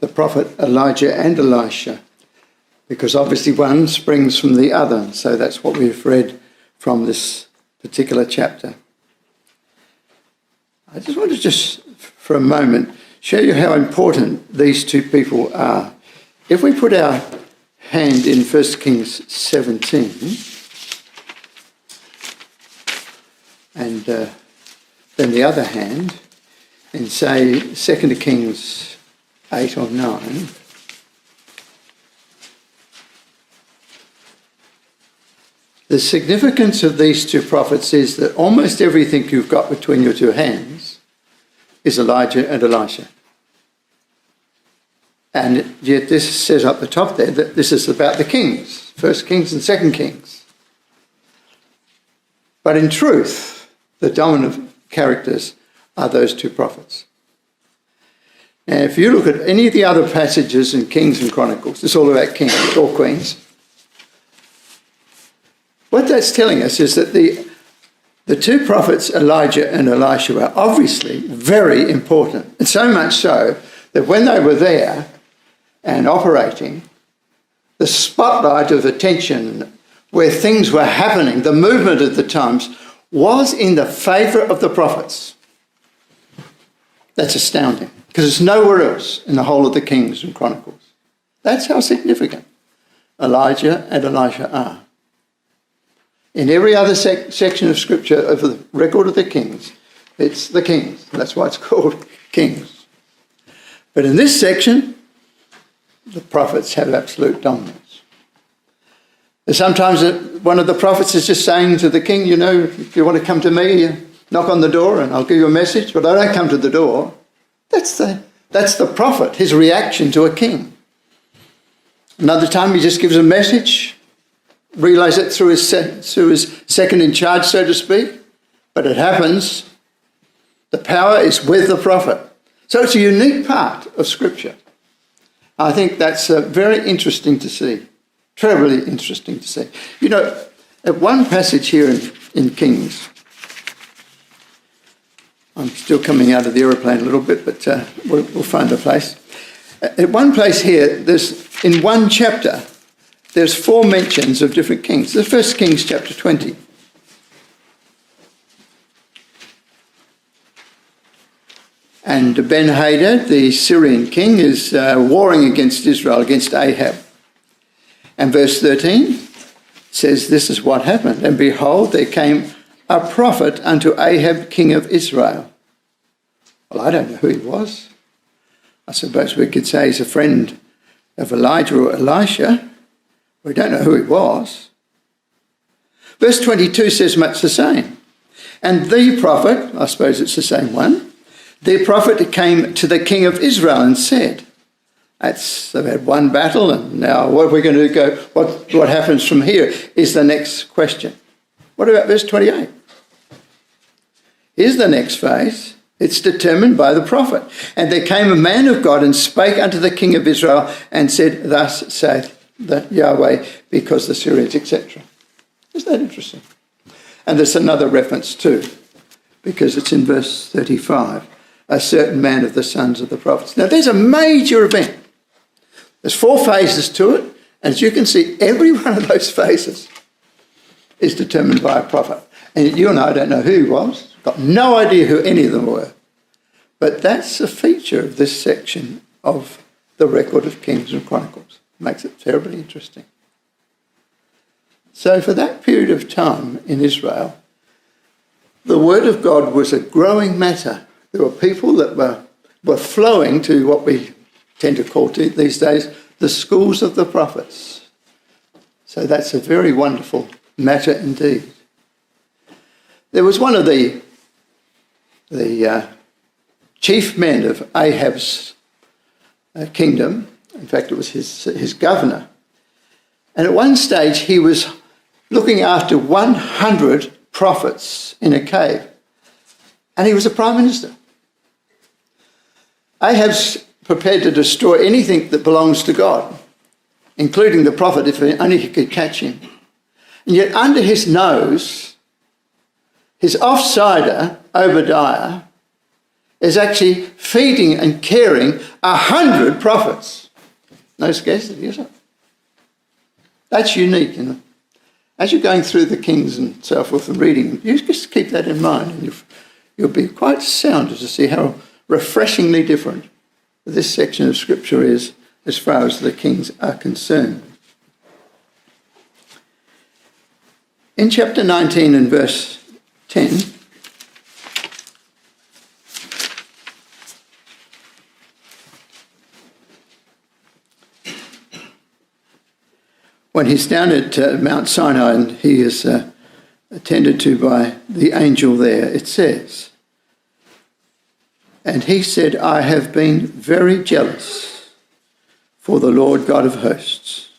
the prophet Elijah and Elisha, because obviously one springs from the other. So that's what we've read from this particular chapter. I just want to for a moment, show you how important these two people are. If we put our hand in 1 Kings 17, and then the other hand in, say, 2 Kings 8 or 9, the significance of these two prophets is that almost everything you've got between your two hands is Elijah and Elisha. And yet this says up the top there that this is about the kings, 1 Kings and 2 Kings. But in truth, the dominant characters are those two prophets. Now, if you look at any of the other passages in Kings and Chronicles, it's all about kings or queens. What that's telling us is that the two prophets, Elijah and Elisha, are obviously very important. And so much so that when they were there and operating, the spotlight of attention where things were happening, the movement of the times, was in the favour of the prophets. That's astounding, because it's nowhere else in the whole of the Kings and Chronicles. That's how significant Elijah and Elisha are. In every other section of Scripture of the record of the kings, it's the kings. That's why it's called Kings. But in this section, the prophets have absolute dominance. And sometimes one of the prophets is just saying to the king, you know, if you want to come to me, knock on the door and I'll give you a message, but I don't come to the door. That's the prophet, his reaction to a king. Another time he just gives a message, relays it through his second in charge, so to speak. But it happens, the power is with the prophet. So it's a unique part of Scripture. I think that's very interesting to see, terribly interesting to see. You know, at one passage here in Kings, I'm still coming out of the aeroplane a little bit, but we'll find a place. At one place here, in one chapter, there's 4 mentions of different kings. The 1 Kings chapter 20. And Ben-Hadad, the Syrian king, is warring against Israel, against Ahab. And verse 13 says, this is what happened. And behold, there came a prophet unto Ahab, king of Israel. Well, I don't know who he was. I suppose we could say he's a friend of Elijah or Elisha. We don't know who he was. Verse 22 says much the same. And the prophet, I suppose it's the same one, the prophet came to the king of Israel and said, they've had one battle, and now what we're going to go, what happens from here is the next question. What about verse 28? Here's the next phase. It's determined by the prophet. And there came a man of God and spake unto the king of Israel and said, thus saith the Yahweh, because the Syrians, etc. Isn't that interesting? And there's another reference too, because it's in verse 35. A certain man of the sons of the prophets. Now, there's a major event. There's 4 phases to it. And as you can see, every one of those phases is determined by a prophet. And you and I don't know who he was. Got no idea who any of them were. But that's a feature of this section of the record of Kings and Chronicles. Makes it terribly interesting. So for that period of time in Israel, the word of God was a growing matter. There were people that were flowing to what we tend to call these days the schools of the prophets. So that's a very wonderful matter indeed. There was one of the chief men of Ahab's kingdom. In fact, it was his governor. And at one stage, he was looking after 100 prophets in a cave. And he was a prime minister. Ahab's prepared to destroy anything that belongs to God, including the prophet, if only he could catch him. And yet under his nose, his offsider, Obadiah, is actually feeding and caring 100 prophets. No scarcity, is it? That's unique, you know. As you're going through the Kings and so forth and reading, you just keep that in mind, and you'll be quite astounded to see how refreshingly different this section of Scripture is as far as the Kings are concerned. In chapter 19 and verse 10, when he's down at Mount Sinai and he is attended to by the angel there, it says, "And he said, I have been very jealous for the Lord God of hosts,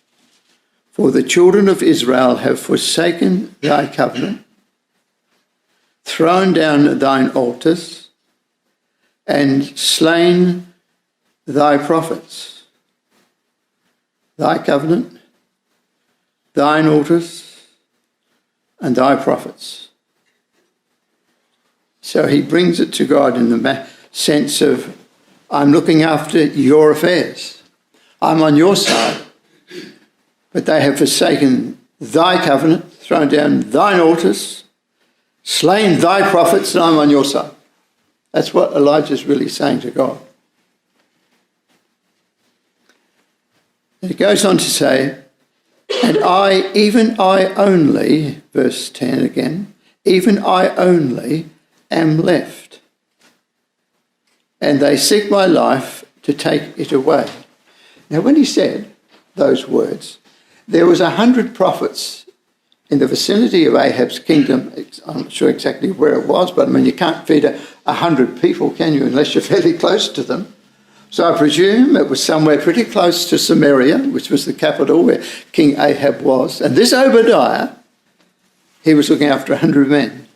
for the children of Israel have forsaken thy covenant, thrown down thine altars, and slain thy prophets. Thy covenant, thine altars, and thy prophets." So he brings it to God in the sense of, I'm looking after your affairs. I'm on your side. But they have forsaken thy covenant, thrown down thine altars, slain thy prophets, and I'm on your side. That's what Elijah's really saying to God. And it goes on to say, "And I, even I only," verse 10 again, "even I only am left. And they seek my life to take it away." Now, when he said those words, there was 100 prophets in the vicinity of Ahab's kingdom. I'm not sure exactly where it was, but I mean, you can't feed 100 people, can you, unless you're fairly close to them. So I presume it was somewhere pretty close to Samaria, which was the capital where King Ahab was. And this Obadiah, he was looking after 100 men.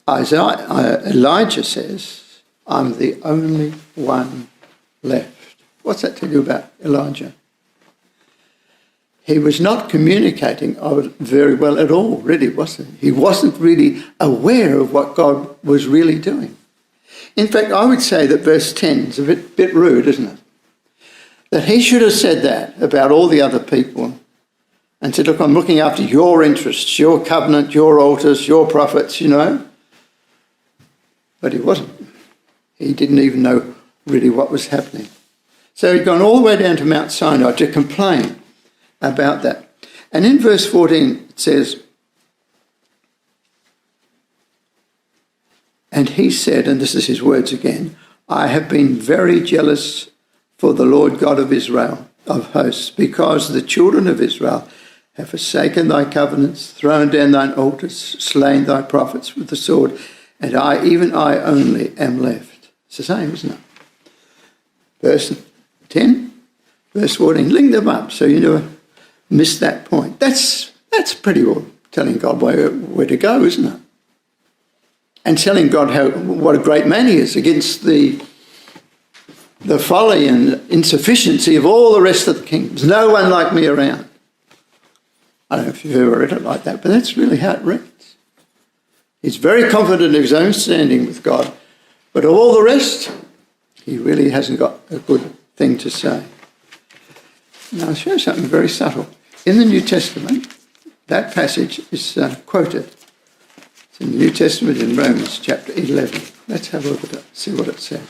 Elijah says, I'm the only one left. What's that tell you about Elijah? He was not communicating very well at all, really, wasn't he? He wasn't really aware of what God was really doing. In fact, I would say that verse 10 is a bit rude, isn't it? That he should have said that about all the other people and said, look, I'm looking after your interests, your covenant, your altars, your prophets, you know. But he wasn't. He didn't even know really what was happening. So he'd gone all the way down to Mount Sinai to complain about that. And in verse 14 it says, "And he said," and this is his words again, "I have been very jealous for the Lord God of Israel, of hosts, because the children of Israel have forsaken thy covenants, thrown down thine altars, slain thy prophets with the sword, and I, even I only, am left." It's the same, isn't it? Verse 10, verse 14, link them up so you never miss that point. That's pretty well telling God where to go, isn't it? And telling God what a great man he is against the folly and insufficiency of all the rest of the kingdoms. No one like me around. I don't know if you've ever read it like that, but that's really how it reads. He's very confident of his own standing with God, but of all the rest, he really hasn't got a good thing to say. Now, I'll show you something very subtle. In the New Testament, that passage is quoted. It's in the New Testament in Romans chapter 11. Let's have a look at it, see what it says.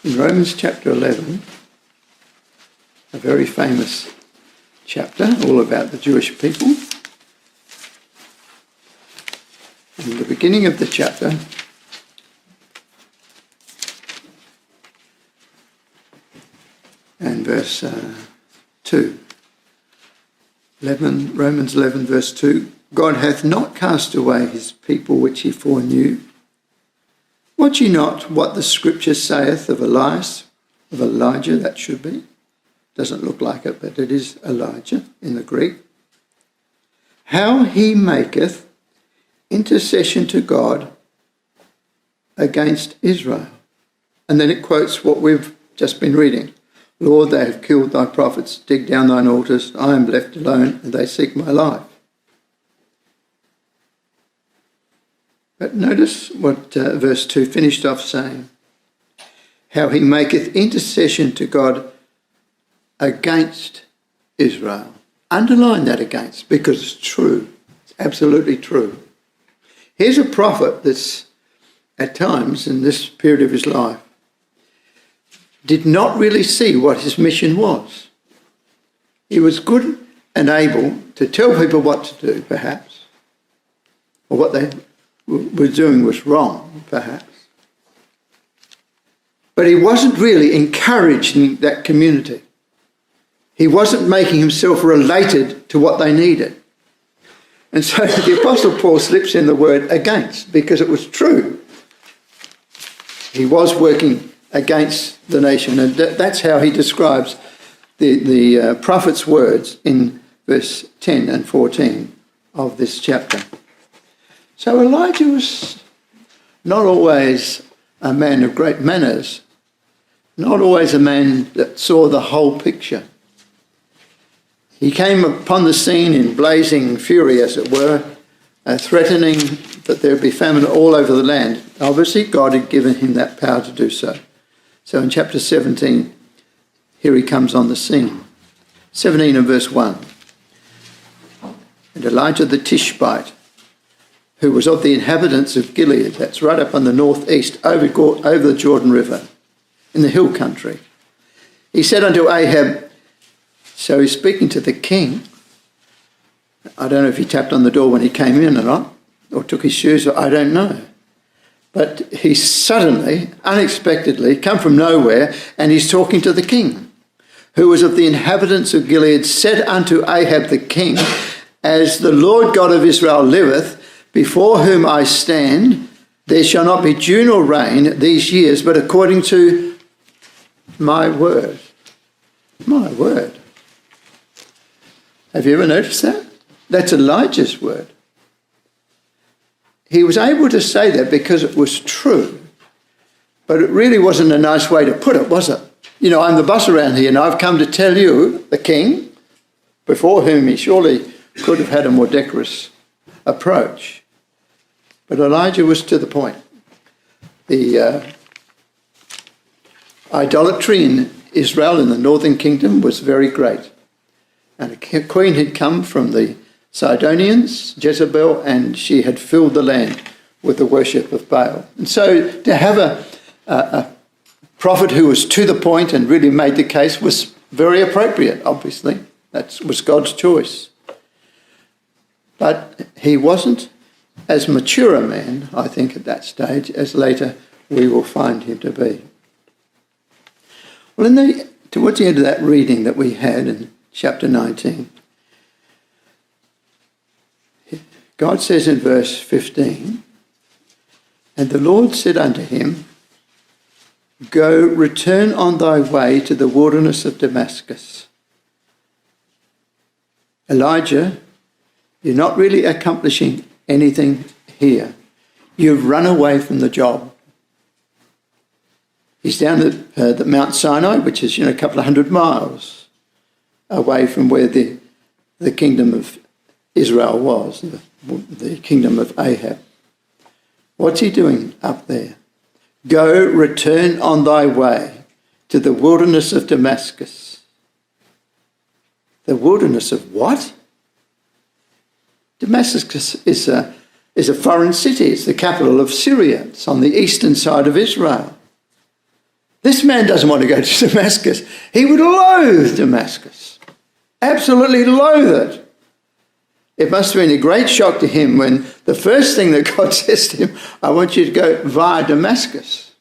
In Romans chapter 11, a very famous chapter, all about the Jewish people. In the beginning of the chapter, and verse 2. Romans 11, verse 2. "God hath not cast away his people which he foreknew. Watch ye not what the scripture saith of Elijah, that should be. Doesn't look like it, but it is Elijah in the Greek. How he maketh intercession to God against Israel." And then it quotes what we've just been reading. "Lord, they have killed thy prophets, dig down thine altars, I am left alone, and they seek my life." But notice what verse 2 finished off saying. How he maketh intercession to God against Israel. Underline that against, because it's true. It's absolutely true. Here's a prophet that's, at times in this period of his life, did not really see what his mission was. He was good and able to tell people what to do, perhaps, or what they were doing was wrong, perhaps. But he wasn't really encouraging that community. He wasn't making himself related to what they needed. And so the Apostle Paul slips in the word against, because it was true. He was working against the nation, and that's how he describes the prophet's words in verse 10 and 14 of this chapter. So Elijah was not always a man of great manners, not always a man that saw the whole picture. He came upon the scene in blazing fury, as it were, threatening that there would be famine all over the land. Obviously, God had given him that power to do so. So in chapter 17, here he comes on the scene. 17 and verse 1. And Elijah the Tishbite, who was of the inhabitants of Gilead, that's right up on the northeast, over the Jordan River, in the hill country. He said unto Ahab, so he's speaking to the king. I don't know if he tapped on the door when he came in or not, or took his shoes, or I don't know. But he suddenly, unexpectedly, come from nowhere, and he's talking to the king, who was of the inhabitants of Gilead, said unto Ahab the king, as the Lord God of Israel liveth, before whom I stand, there shall not be dew nor rain these years, but according to my word. My word. Have you ever noticed that? That's Elijah's word. He was able to say that because it was true, but it really wasn't a nice way to put it, was it? You know, I'm the boss around here, and I've come to tell you, the king, before whom he surely could have had a more decorous approach. But Elijah was to the point. The idolatry in Israel, in the northern kingdom, was very great. And a queen had come from the Sidonians, Jezebel, and she had filled the land with the worship of Baal. And so to have a prophet who was to the point and really made the case was very appropriate, obviously. That was God's choice. But he wasn't as mature a man, I think, at that stage, as later we will find him to be. Well, towards the end of that reading that we had in chapter 19, God says in verse 15, and the Lord said unto him, go, return on thy way to the wilderness of Damascus. Elijah, you're not really accomplishing anything here. You've run away from the job. He's down at the Mount Sinai, which is a couple of 100 miles away from where the kingdom of Israel was, the kingdom of Ahab. What's he doing up there? Go, return on thy way to the wilderness of Damascus. The wilderness of what? Damascus is a foreign city. It's the capital of Syria. It's on the eastern side of Israel. This man doesn't want to go to Damascus. He would loathe Damascus. Absolutely loathe it. It must have been a great shock to him when the first thing that God says to him, I want you to go via Damascus.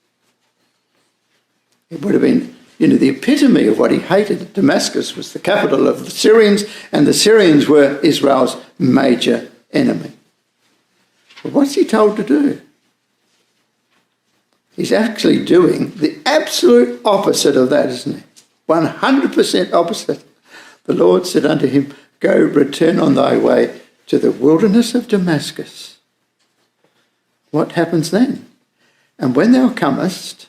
It would have been, the epitome of what he hated. Damascus was the capital of the Syrians, and the Syrians were Israel's major enemy. But what's he told to do? He's actually doing the absolute opposite of that, isn't he? 100% opposite. The Lord said unto him, go, return on thy way to the wilderness of Damascus. What happens then? And when thou comest,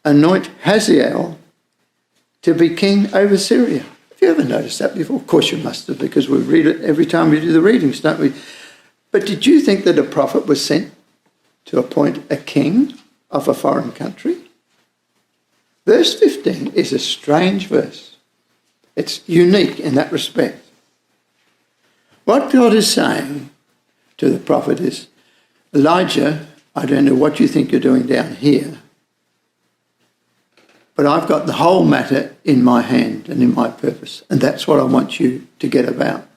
anoint Hazael to be king over Syria. Have you ever noticed that before? Of course you must have, because we read it every time we do the readings, don't we? But did you think that a prophet was sent to appoint a king of a foreign country? Verse 15 is a strange verse. It's unique in that respect. What God is saying to the prophet is, Elijah, I don't know what you think you're doing down here, but I've got the whole matter in my hand and in my purpose, and that's what I want you to get about.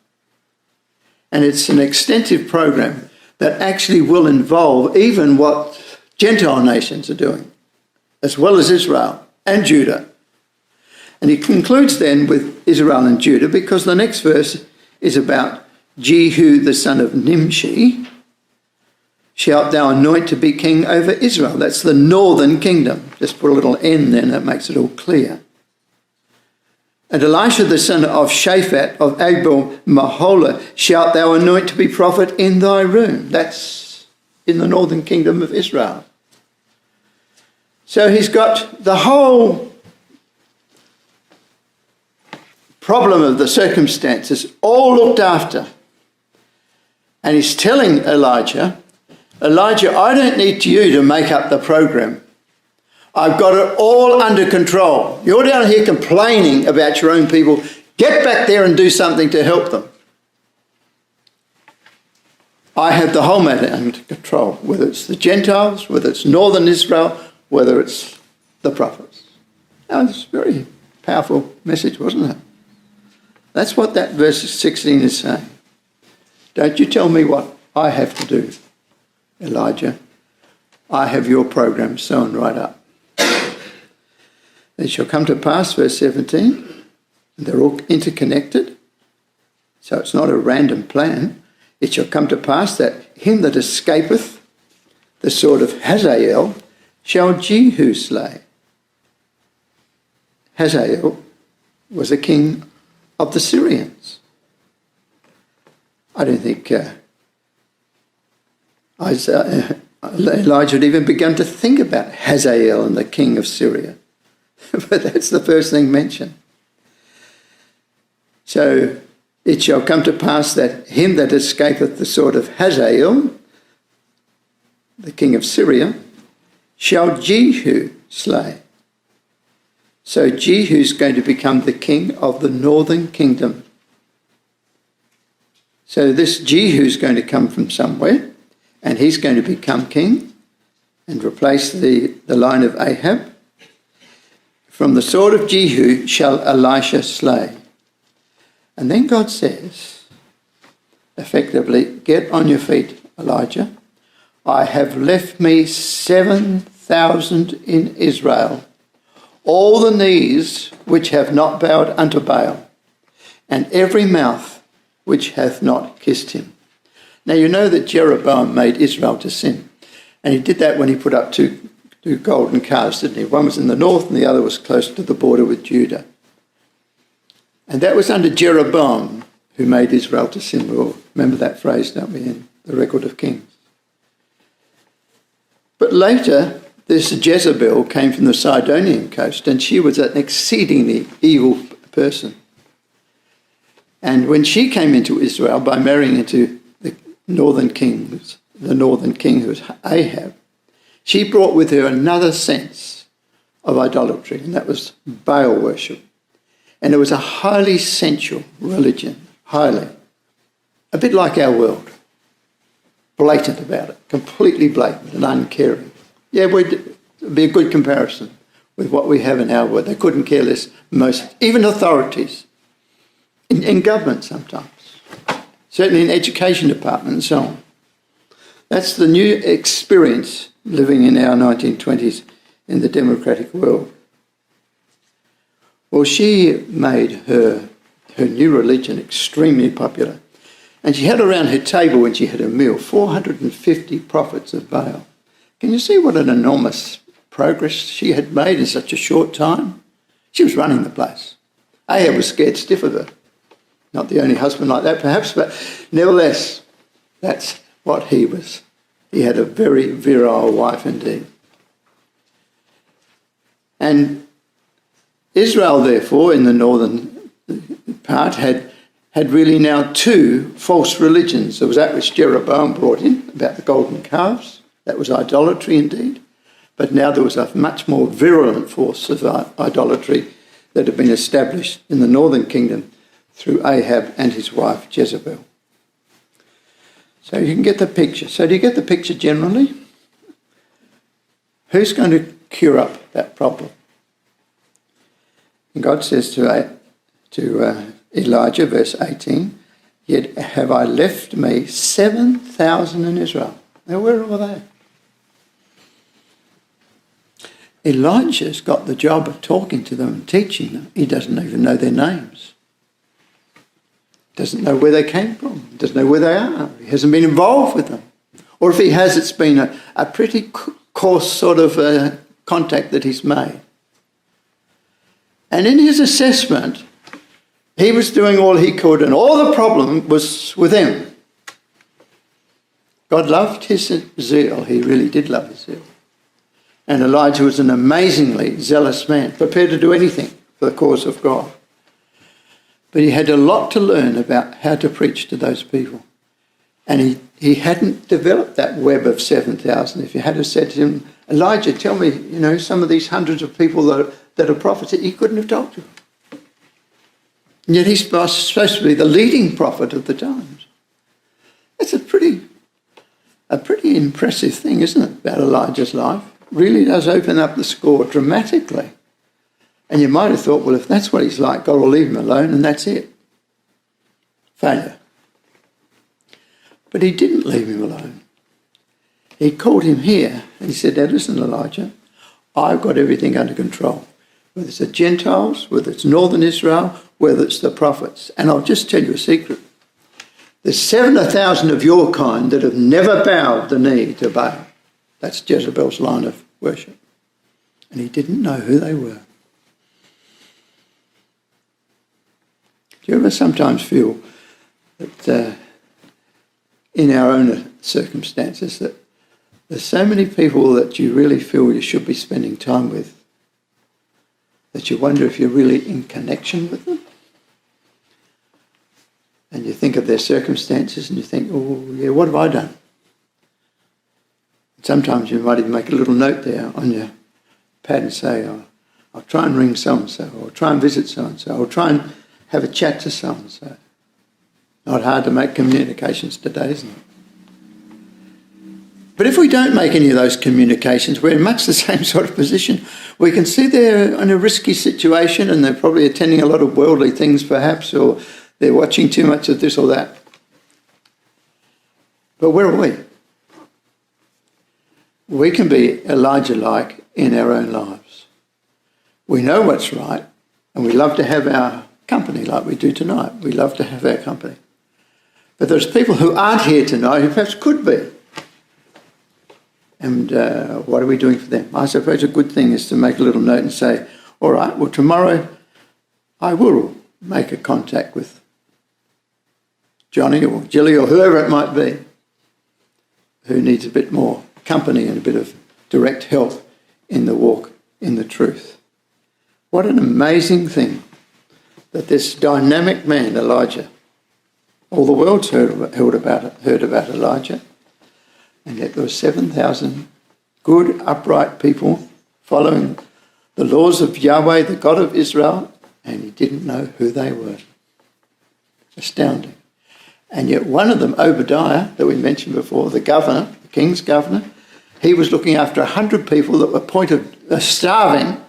And it's an extensive program that actually will involve even what Gentile nations are doing, as well as Israel and Judah. And he concludes then with Israel and Judah, because the next verse is about Jehu the son of Nimshi, shalt thou anoint to be king over Israel. That's the northern kingdom. Just put a little N there and that makes it all clear. And Elisha the son of Shaphat of Abel Maholah shalt thou anoint to be prophet in thy room. That's in the northern kingdom of Israel. So he's got the whole problem of the circumstances all looked after. And he's telling Elijah, I don't need you to make up the program. I've got it all under control. You're down here complaining about your own people. Get back there and do something to help them. I have the whole matter under control, whether it's the Gentiles, whether it's northern Israel, whether it's the prophets. Now, it's a very powerful message, wasn't it? That's what that verse 16 is saying. Don't you tell me what I have to do, Elijah. I have your program sewn right up. It shall come to pass, verse 17, and they're all interconnected, so it's not a random plan. It shall come to pass that him that escapeth the sword of Hazael shall Jehu slay. Hazael was a king of the Syrians. I don't think Elijah had even begun to think about Hazael and the king of Syria. But that's the first thing mentioned. So it shall come to pass that him that escapeth the sword of Hazael, the king of Syria, shall Jehu slay. So Jehu's going to become the king of the northern kingdom. So this Jehu's going to come from somewhere, and he's going to become king and replace the line of Ahab. From the sword of Jehu shall Elisha slay. And then God says, effectively, get on your feet, Elijah. I have left me 7,000 in Israel, all the knees which have not bowed unto Baal, and every mouth which hath not kissed him. Now you know that Jeroboam made Israel to sin, and he did that when he put up two golden calves, didn't he? One was in the north and the other was close to the border with Judah. And that was under Jeroboam, who made Israel to sin. We all remember that phrase, don't we, in the record of Kings. But later, this Jezebel came from the Sidonian coast, and she was an exceedingly evil person. And when she came into Israel by marrying into the northern king who was Ahab, she brought with her another sense of idolatry, and that was Baal worship. And it was a highly sensual religion, highly. A bit like our world. Blatant about it, completely blatant and uncaring. Yeah, it'd be a good comparison with what we have in our world. They couldn't care less, most, even authorities, in government sometimes, certainly in education department and so on. That's the new experience living in our 1920s in the democratic world. Well, she made her new religion extremely popular. And she had around her table when she had a meal 450 prophets of Baal. Can you see what an enormous progress she had made in such a short time? She was running the place. Ahab was scared stiff of her. Not the only husband like that, perhaps, but nevertheless, that's what he was. He had a very virile wife indeed. And Israel, therefore, in the northern part, had had really now two false religions. There was that which Jeroboam brought in about the golden calves. That was idolatry indeed. But now there was a much more virulent force of idolatry that had been established in the northern kingdom through Ahab and his wife Jezebel. So you can get the picture. So do you get the picture generally? Who's going to cure up that problem? And God says to Elijah, verse 18, "Yet have I left me 7,000 in Israel." Now where are they? Elijah's got the job of talking to them and teaching them. He doesn't even know their names. Doesn't know where they came from. Doesn't know where they are. He hasn't been involved with them. Or if he has, it's been a pretty coarse sort of contact that he's made. And in his assessment, he was doing all he could, and all the problem was with him. God loved his zeal. He really did love his zeal. And Elijah was an amazingly zealous man, prepared to do anything for the cause of God. But he had a lot to learn about how to preach to those people. And he hadn't developed that web of 7,000. If you had have said to him, "Elijah, tell me, some of these hundreds of people that are prophets," he couldn't have told you. And yet he's supposed to be the leading prophet of the times. That's a pretty impressive thing, isn't it, about Elijah's life? Really does open up the score dramatically. And you might have thought, well, if that's what he's like, God will leave him alone and that's it. Failure. But he didn't leave him alone. He called him here and he said, "Now listen, Elijah, I've got everything under control. Whether it's the Gentiles, whether it's northern Israel, whether it's the prophets. And I'll just tell you a secret. There's 7,000 of your kind that have never bowed the knee to Baal." That's Jezebel's line of worship. And he didn't know who they were. Do you ever sometimes feel that in our own circumstances that there's so many people that you really feel you should be spending time with that you wonder if you're really in connection with them? And you think of their circumstances and you think, "Oh, yeah, what have I done?" Sometimes you might even make a little note there on your pad and say, I'll try and ring so-and-so, or I'll try and visit so-and-so, or I'll try and have a chat to so-and-so. Not hard to make communications today, isn't it? But if we don't make any of those communications, we're in much the same sort of position. We can see they're in a risky situation and they're probably attending a lot of worldly things perhaps, or they're watching too much of this or that. But where are we? We can be Elijah-like in our own lives. We know what's right, and we love to have our company like we do tonight. We love to have our company. But there's people who aren't here tonight who perhaps could be. And what are we doing for them? I suppose a good thing is to make a little note and say, all right, well, tomorrow I will make a contact with Johnny or Jilly or whoever it might be who needs a bit more company and a bit of direct help in the walk in the truth. What an amazing thing that this dynamic man, Elijah, all the world's heard about Elijah, and yet there were 7,000 good, upright people following the laws of Yahweh, the God of Israel, and he didn't know who they were. Astounding. And yet one of them, Obadiah, that we mentioned before, the governor, the king's governor, he was looking after 100 people that were starving.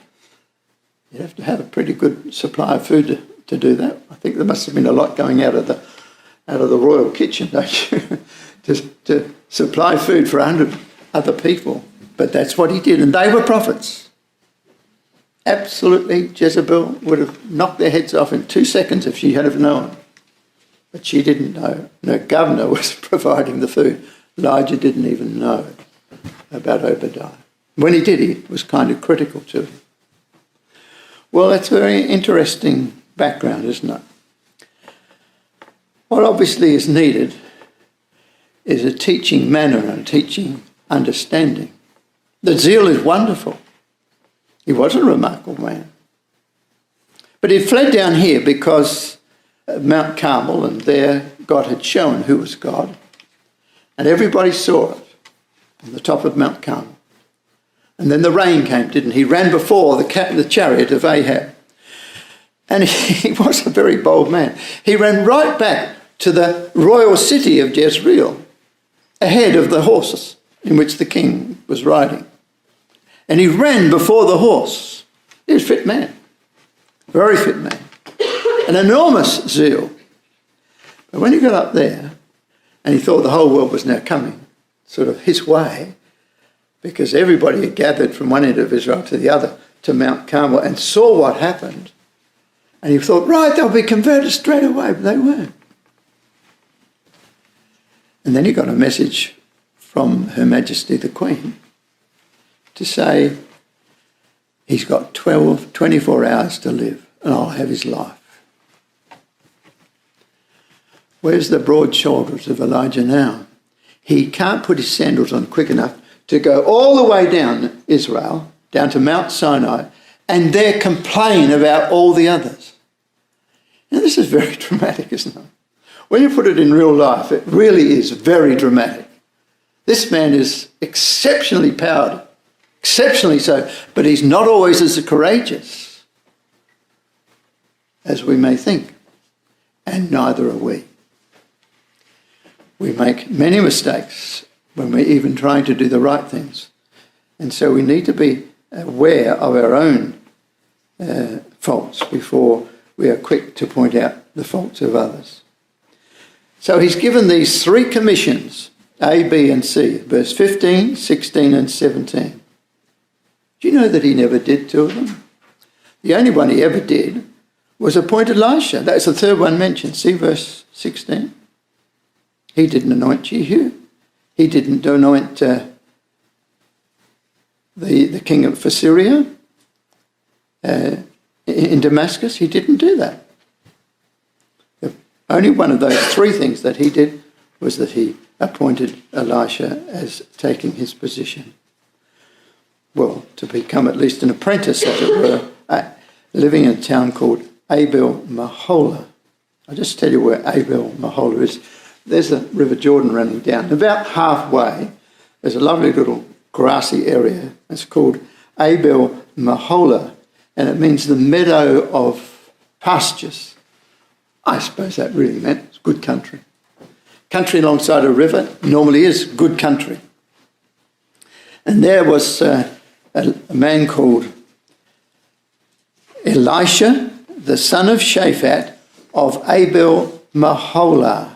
You'd have to have a pretty good supply of food to do that. I think there must have been a lot going out of the royal kitchen, don't you, to supply food for 100 other people. But that's what he did, and they were prophets. Absolutely, Jezebel would have knocked their heads off in 2 seconds if she had have known. But she didn't know. No governor was providing the food. Elijah didn't even know about Obadiah. When he did, he was kind of critical to him. Well, that's a very interesting background, isn't it? What obviously is needed is a teaching manner and a teaching understanding. The zeal is wonderful. He was a remarkable man. But he fled down here because Mount Carmel, and there God had shown who was God. And everybody saw it on the top of Mount Carmel. And then the rain came, didn't he? He ran before the chariot of Ahab. And he was a very bold man. He ran right back to the royal city of Jezreel, ahead of the horses in which the king was riding. And he ran before the horse. He was a fit man, very fit man, an enormous zeal. But when he got up there, and he thought the whole world was now coming sort of his way, because everybody had gathered from one end of Israel to the other to Mount Carmel and saw what happened, and he thought, right, they'll be converted straight away, but they weren't. And then he got a message from Her Majesty the Queen to say he's got 24 hours to live and I'll have his life. Where's the broad shoulders of Elijah now? He can't put his sandals on quick enough to go all the way down Israel, down to Mount Sinai, and there complain about all the others. Now, this is very dramatic, isn't it? When you put it in real life, it really is very dramatic. This man is exceptionally powered, exceptionally so, but he's not always as courageous as we may think, and neither are we. We make many mistakes when we're even trying to do the right things, and so we need to be aware of our own faults before we are quick to point out the faults of others. So he's given these three commissions, A, B and C, verse 15, 16 and 17. Do you know that he never did two of them? The only one he ever did was appoint Elisha. That's the third one mentioned. See verse 16? He didn't anoint Jehu. He didn't anoint the king of Syria in Damascus. He didn't do that. The only one of those three things that he did was that he appointed Elisha as taking his position. Well, to become at least an apprentice, as it were, living in a town called Abel-Meholah. I'll just tell you where Abel-Meholah is. There's the River Jordan running down. About halfway, there's a lovely little grassy area. It's called Abel-Meholah, and it means the meadow of pastures. I suppose that really meant it's good country. Country alongside a river normally is good country. And there was a man called Elisha, the son of Shaphat, of Abel-Meholah.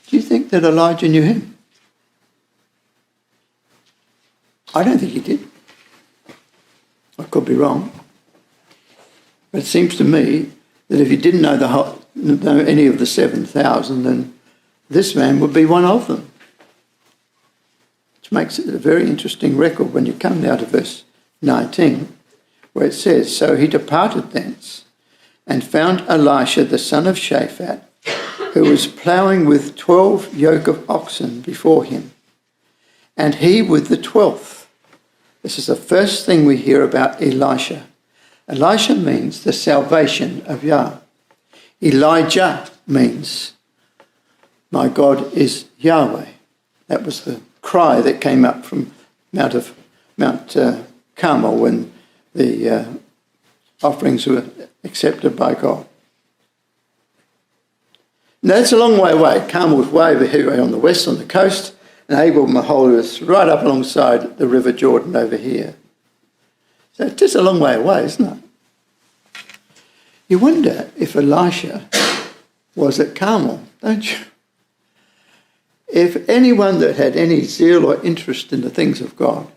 Do you think that Elijah knew him? I don't think he did. I could be wrong. But it seems to me that if he didn't know any of the 7,000, then this man would be one of them. Which makes it a very interesting record when you come down to verse 19, where it says, So he departed thence and found Elisha the son of Shaphat, who was ploughing with 12 yoke of oxen before him, and he with the 12th. This is the first thing we hear about Elisha. Elisha means the salvation of Yah. Elijah means, my God is Yahweh. That was the cry that came up from Mount Carmel when the offerings were accepted by God. Now, that's a long way away. Carmel's way over here on the west, on the coast, and Abel-Meholah is right up alongside the River Jordan over here. So it's just a long way away, isn't it? You wonder if Elisha was at Carmel, don't you? If anyone that had any zeal or interest in the things of God,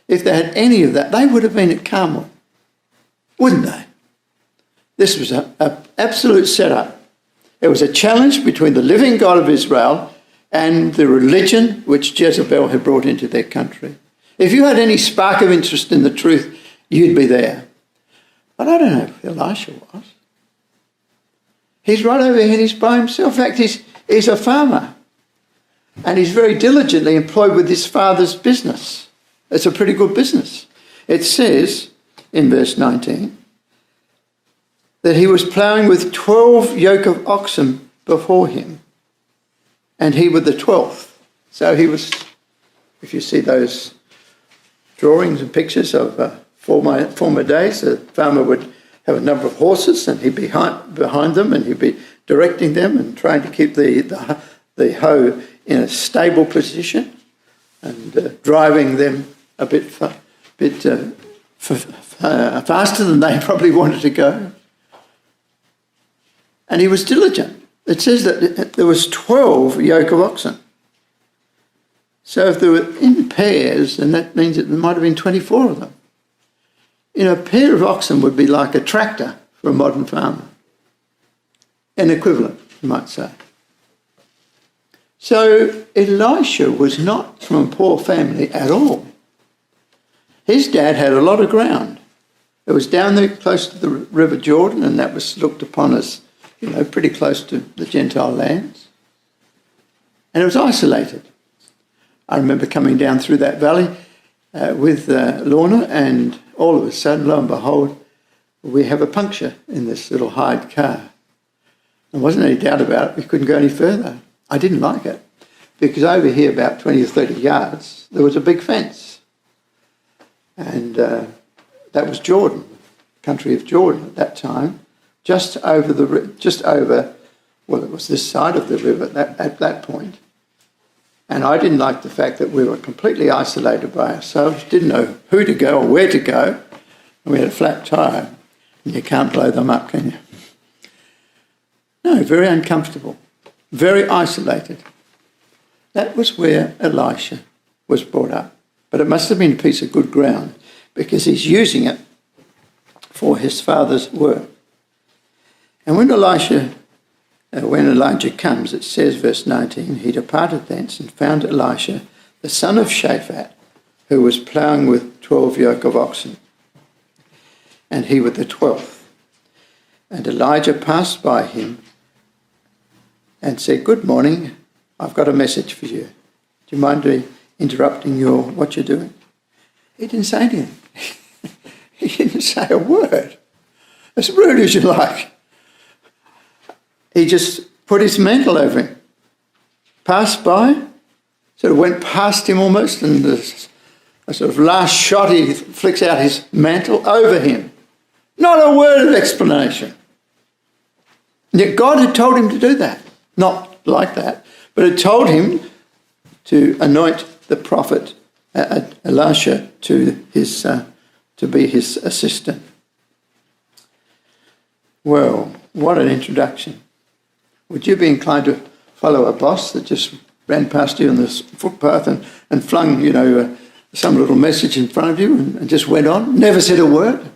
if they had any of that, they would have been at Carmel, wouldn't they? This was an absolute setup. It was a challenge between the living God of Israel and the religion which Jezebel had brought into their country. If you had any spark of interest in the truth, you'd be there. But I don't know if Elisha was. He's right over here and he's by himself. In fact, he's a farmer. And he's very diligently employed with his father's business. It's a pretty good business. It says in verse 19, that he was ploughing with 12 yoke of oxen before him, and he with the 12th. So he was, if you see those drawings and pictures of former days, the farmer would have a number of horses and he'd be behind them and he'd be directing them and trying to keep the hoe in a stable position and driving them a bit faster than they probably wanted to go. And he was diligent. It says that there was 12 yoke of oxen. So if they were in pairs, then that means that there might have been 24 of them. A pair of oxen would be like a tractor for a modern farmer. An equivalent, you might say. So Elisha was not from a poor family at all. His dad had a lot of ground. It was down there close to the River Jordan, and that was looked upon as, pretty close to the Gentile lands. And it was isolated. I remember coming down through that valley with Lorna, and all of a sudden, lo and behold, we have a puncture in this little hired car. There wasn't any doubt about it. We couldn't go any further. I didn't like it because over here, about 20 or 30 yards, there was a big fence. And that was Jordan, country of Jordan at that time, just over, well, it was this side of the river at that point. And I didn't like the fact that we were completely isolated by ourselves, didn't know who to go or where to go, and we had a flat tyre, and you can't blow them up, can you? No, very uncomfortable, very isolated. That was where Elisha was brought up. But it must have been a piece of good ground because he's using it for his father's work. And when Elijah comes, it says, verse 19, he departed thence and found Elisha, the son of Shaphat, who was ploughing with 12 yoke of oxen, and he with the 12th. And Elijah passed by him and said, "Good morning, I've got a message for you. Do you mind interrupting what you're doing?" He didn't say anything. He didn't say a word. As rude as you like. He just put his mantle over him. Passed by, sort of went past him almost, and a sort of last shot, he flicks out his mantle over him. Not a word of explanation. And yet God had told him to do that. Not like that, but had told him to anoint the prophet Elisha to be his assistant. Well, what an introduction. Would you be inclined to follow a boss that just ran past you on this footpath and flung, some little message in front of you and just went on, never said a word?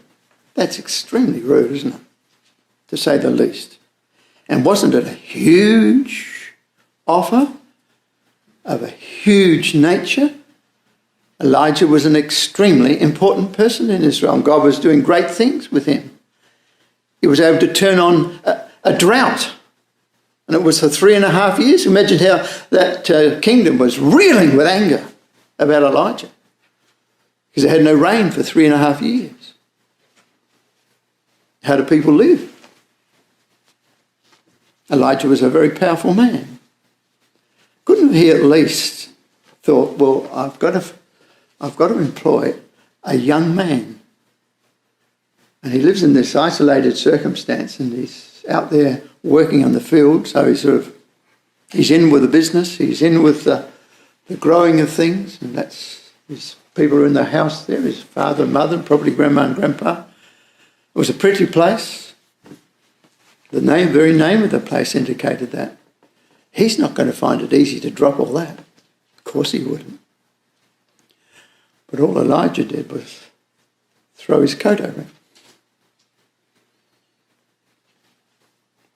That's extremely rude, isn't it? To say the least. And wasn't it a huge offer of a huge nature? Elijah was an extremely important person in Israel, and God was doing great things with him. He was able to turn on a drought. And it was for 3.5 years. Imagine how that kingdom was reeling with anger about Elijah. Because they had no rain for 3.5 years. How do people live? Elijah was a very powerful man. Couldn't he at least thought, well, I've got to employ a young man. And he lives in this isolated circumstance, and he's out there working on the field, so he's in with the business, he's in with the growing of things, and that's his people are in the house there, his father and mother, probably grandma and grandpa. It was a pretty place. The very name of the place indicated that. He's not going to find it easy to drop all that. Of course he wouldn't. But all Elijah did was throw his coat over him.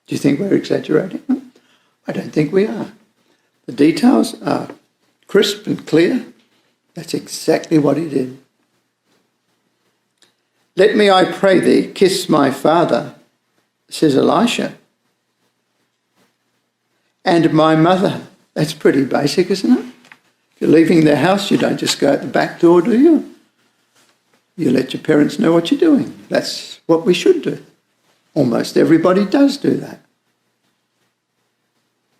Do you think we're exaggerating? I don't think we are. The details are crisp and clear. That's exactly what he did. "Let me, I pray thee, kiss my father," says Elisha, "and my mother." That's pretty basic, isn't it? If you're leaving their house, you don't just go out the back door, do you? You let your parents know what you're doing. That's what we should do. Almost everybody does do that.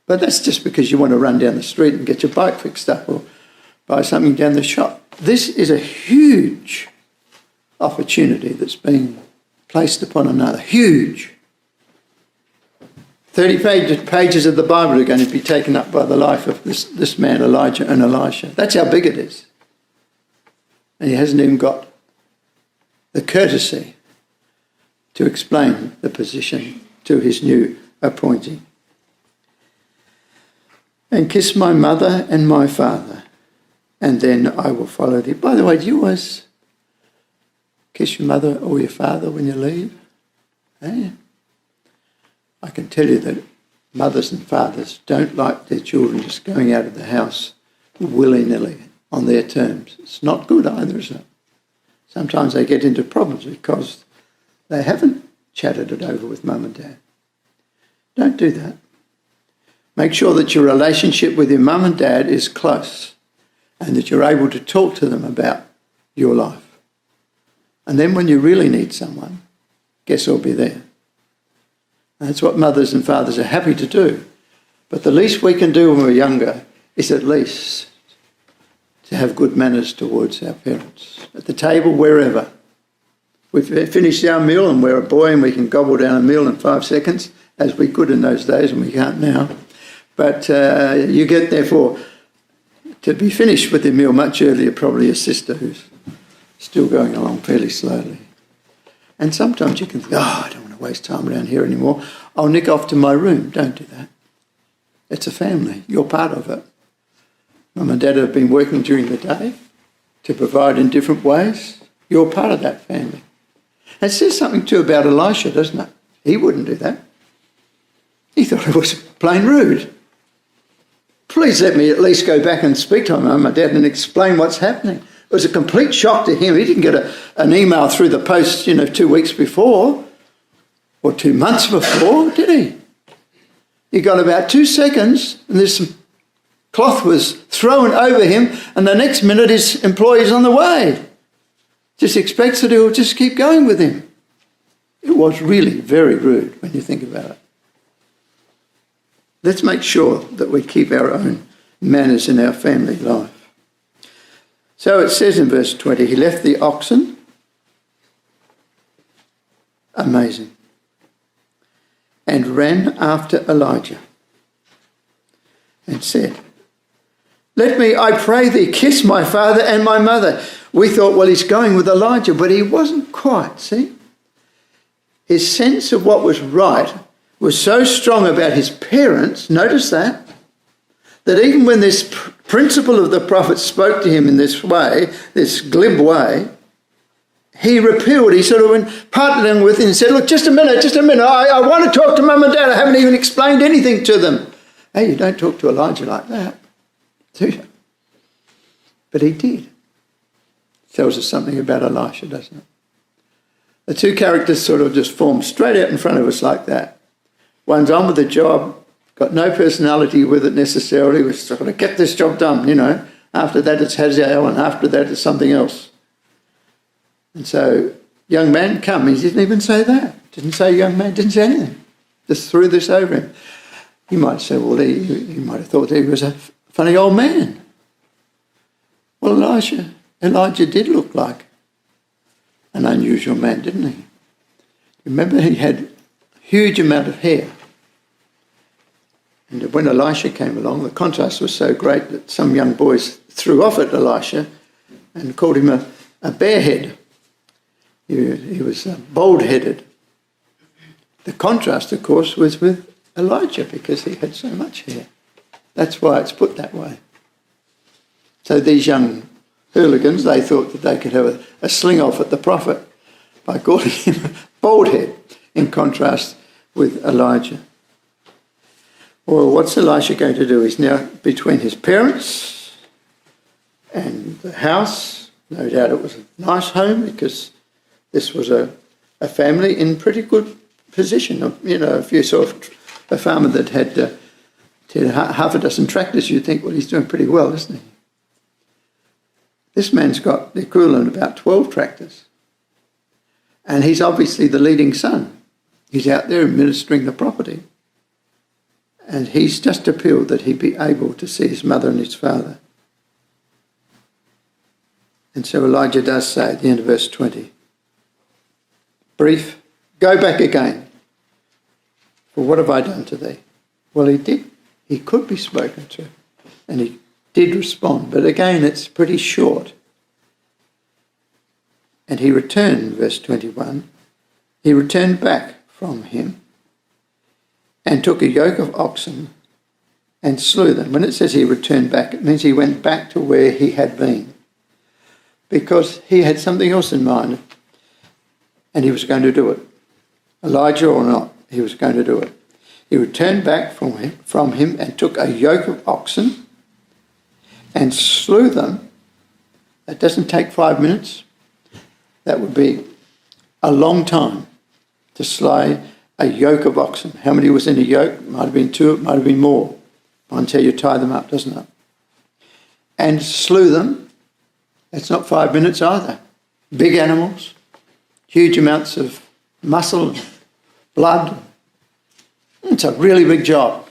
But that's just because you want to run down the street and get your bike fixed up or buy something down the shop. This is a huge opportunity that's being placed upon another. Huge. 30 pages of the Bible are going to be taken up by the life of this man, Elijah and Elisha. That's how big it is. And he hasn't even got the courtesy to explain the position to his new appointee. And kiss my mother and my father, and then I will follow thee. By the way, do you always kiss your mother or your father when you leave? Eh? I can tell you that mothers and fathers don't like their children just going out of the house willy-nilly on their terms. It's not good either, is it? Sometimes they get into problems because they haven't chatted it over with mum and dad. Don't do that. Make sure that your relationship with your mum and dad is close and that you're able to talk to them about your life. And then when you really need someone, guess who'll be there? And that's what mothers and fathers are happy to do. But the least we can do when we're younger is at least to have good manners towards our parents. At the table, wherever. We've finished our meal and we're a boy and we can gobble down a meal in 5 seconds, as we could in those days and we can't now. But you get, therefore, to be finished with the meal much earlier, probably a sister who's still going along fairly slowly. And sometimes you can think, I don't want to waste time around here anymore. I'll nick off to my room. Don't do that. It's a family. You're part of it. Mum and Dad have been working during the day to provide in different ways. You're part of that family. And it says something too about Elisha, doesn't it? He wouldn't do that. He thought it was plain rude. Please let me at least go back and speak to my mum and dad and explain what's happening. It was a complete shock to him. He didn't get an email through the post, 2 weeks before or 2 months before, did he? He got about 2 seconds and this cloth was thrown over him and the next minute his employee's on the way. Just expects that he'll just keep going with him. It was really very rude when you think about it. Let's make sure that we keep our own manners in our family life. So it says in verse 20, he left the oxen. Amazing. And ran after Elijah and said, let me, I pray thee, kiss my father and my mother. We thought, well, he's going with Elijah, but he wasn't quite, see? His sense of what was right was so strong about his parents, notice that even when this principle of the prophet spoke to him in this way, this glib way, he repealed, he sort of went partnering with him and said, look, just a minute, I want to talk to mum and dad, I haven't even explained anything to them. Hey, you don't talk to Elijah like that, do you? But he did. Tells us something about Elisha, doesn't it? The two characters sort of just form straight out in front of us like that. One's on with the job, got no personality with it necessarily, was sort of get this job done, After that it's Hazael and after that it's something else. And so, young man, come. He didn't even say that. Didn't say young man, didn't say anything. Just threw this over him. You might say, well, he might have thought he was a funny old man. Well, Elijah did look like an unusual man, didn't he? Remember, he had a huge amount of hair. And when Elisha came along, the contrast was so great that some young boys threw off at Elisha and called him a barehead. He was bald-headed. The contrast, of course, was with Elijah because he had so much hair. That's why it's put that way. So these young hooligans, they thought that they could have a sling-off at the prophet by calling him bald head in contrast with Elijah. Well, what's Elisha going to do? He's now between his parents and the house. No doubt it was a nice home because this was a family in pretty good position. If you saw a farmer that had half a dozen tractors, you'd think, well, he's doing pretty well, isn't he? This man's got the equivalent of about 12 tractors. And he's obviously the leading son. He's out there administering the property. And he's just appealed that he be able to see his mother and his father. And so Elijah does say at the end of verse 20, brief, go back again. For what have I done to thee? Well, he did. He could be spoken to. And he did respond. But again, it's pretty short. And he returned, verse 21, he returned back from him and took a yoke of oxen and slew them. When it says he returned back, it means he went back to where he had been, because he had something else in mind and he was going to do it. Elijah or not, he was going to do it. He returned back from him and took a yoke of oxen and slew them. That doesn't take 5 minutes. That would be a long time to slay a yoke of oxen. How many was in a yoke? It might have been 2, it might have been more, until you tie them up, doesn't it? And slew them. That's not 5 minutes either. Big animals, huge amounts of muscle, blood. It's a really big job.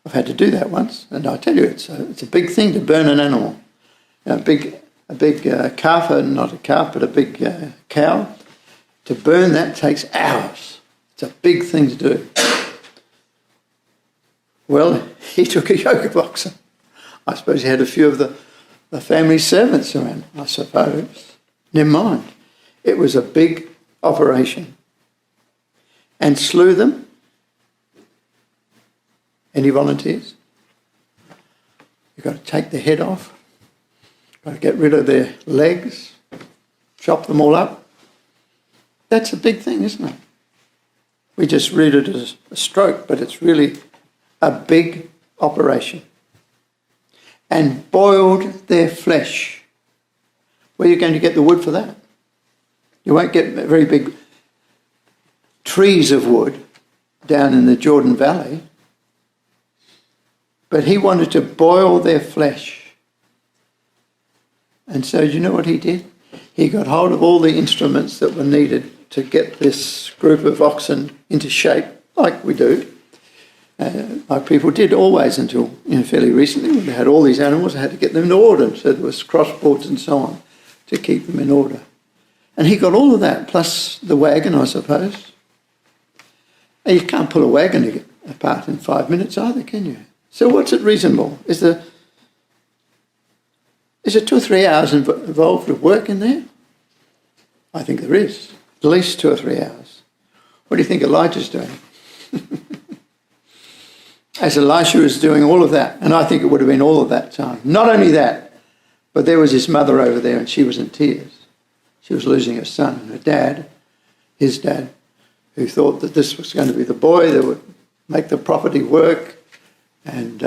I've had to do that once, and I tell you, it's a big thing to burn an animal. A big calf, not a calf, but a big cow. To burn that takes hours. It's a big thing to do. Well, he took a yoke of oxen. I suppose he had a few of the family servants around, I suppose. Never mind. It was a big operation. And slew them. Any volunteers? You've got to take the head off. Got to get rid of their legs. Chop them all up. That's a big thing, isn't it? We just read it as a stroke, but it's really a big operation. And boiled their flesh. Where are you going to get the wood for that? You won't get very big trees of wood down in the Jordan Valley. But he wanted to boil their flesh. And so you know what he did? He got hold of all the instruments that were needed to get this group of oxen into shape, like we do. Like people did always until fairly recently, when they had all these animals, they had to get them in order. So there was crossboards and so on to keep them in order. And he got all of that, plus the wagon, I suppose. And you can't pull a wagon apart in 5 minutes either, can you? So what's it reasonable? Is there 2 or 3 hours involved with work in there? I think there is. At least 2 or 3 hours. What do you think Elijah's doing? As Elisha was doing all of that, and I think it would have been all of that time. Not only that, but there was his mother over there and she was in tears. She was losing her son, and her dad, his dad, who thought that this was going to be the boy that would make the property work, and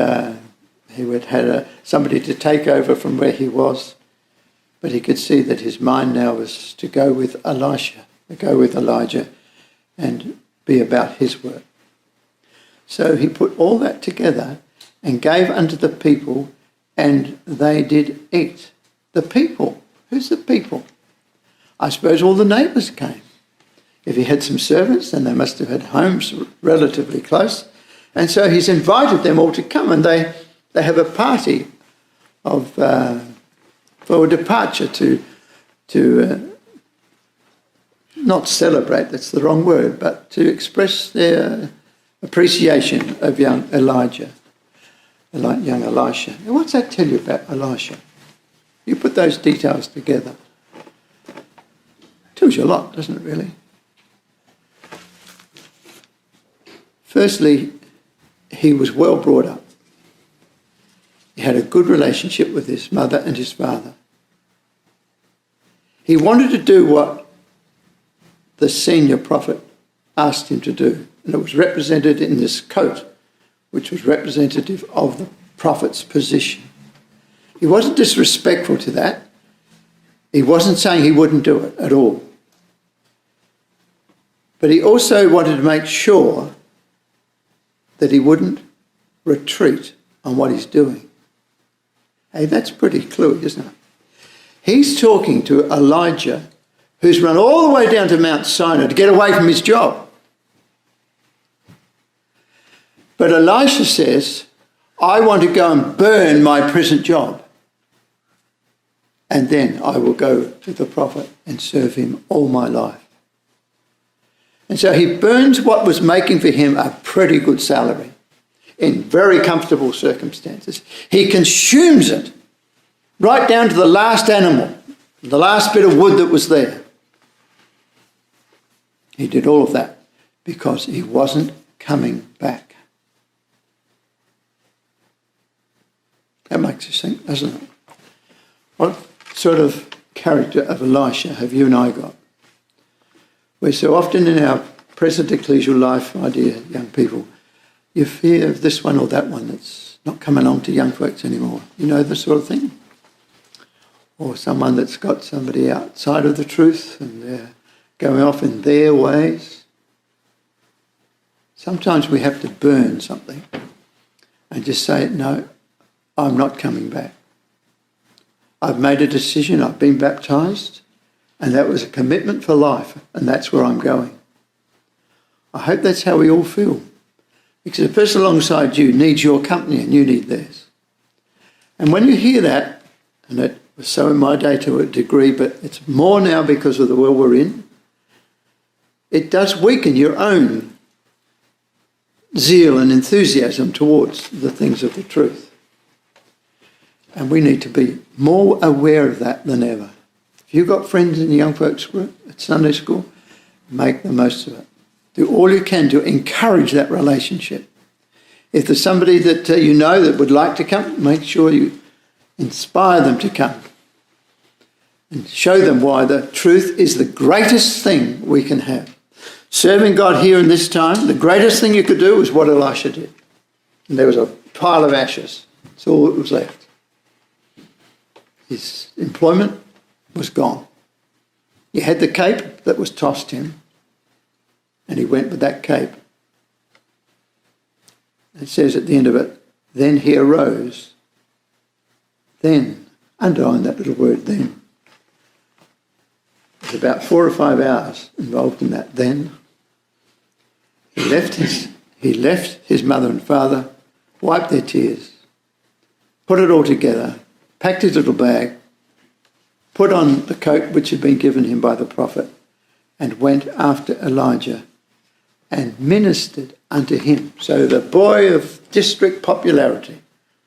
he would have somebody to take over from where he was. But he could see that his mind now was to go with Elisha, to go with Elijah and be about his work. So he put all that together and gave unto the people, and they did eat. The people. Who's the people? I suppose all the neighbours came. If he had some servants, then they must have had homes relatively close. And so he's invited them all to come, and they have a party of for a departure to not celebrate, that's the wrong word, but to express their appreciation of young Elijah, young Elisha. And what's that tell you about Elisha? You put those details together. It tells you a lot, doesn't it, really? Firstly, he was well brought up. He had a good relationship with his mother and his father. He wanted to do what the senior prophet asked him to do, and it was represented in this coat, which was representative of the prophet's position. He wasn't disrespectful to that. He wasn't saying he wouldn't do it at all. But he also wanted to make sure that he wouldn't retreat on what he's doing. Hey, that's pretty cluey, isn't it? He's talking to Elijah, who's run all the way down to Mount Sinai to get away from his job. But Elisha says, I want to go and burn my present job. And then I will go to the prophet and serve him all my life. And so he burns what was making for him a pretty good salary in very comfortable circumstances. He consumes it right down to the last animal, the last bit of wood that was there. He did all of that because he wasn't coming back. That makes us think, doesn't it? What sort of character of Elisha have you and I got? We're so often in our present ecclesial life, my dear young people, you fear of this one or that one that's not coming along to young folks anymore. You know, this sort of thing. Or someone that's got somebody outside of the truth and they're going off in their ways. Sometimes we have to burn something and just say, no, I'm not coming back. I've made a decision, I've been baptised, and that was a commitment for life, and that's where I'm going. I hope that's how we all feel. Because the person alongside you needs your company and you need theirs. And when you hear that, and it was so in my day to a degree, but it's more now because of the world we're in, it does weaken your own zeal and enthusiasm towards the things of the truth. And we need to be more aware of that than ever. If you've got friends in the young folks group at Sunday school, make the most of it. Do all you can to encourage that relationship. If there's somebody that you know that would like to come, make sure you inspire them to come and show them why the truth is the greatest thing we can have. Serving God here in this time, the greatest thing you could do was what Elisha did. And there was a pile of ashes. That's all that was left. His employment was gone. He had the cape that was tossed him, and he went with that cape. It says at the end of it, then he arose. Then, underline that little word, then. There's about 4 or 5 hours involved in that then. He left his mother and father, wiped their tears, put it all together, packed his little bag, put on the coat which had been given him by the prophet, and went after Elijah and ministered unto him. So the boy of district popularity,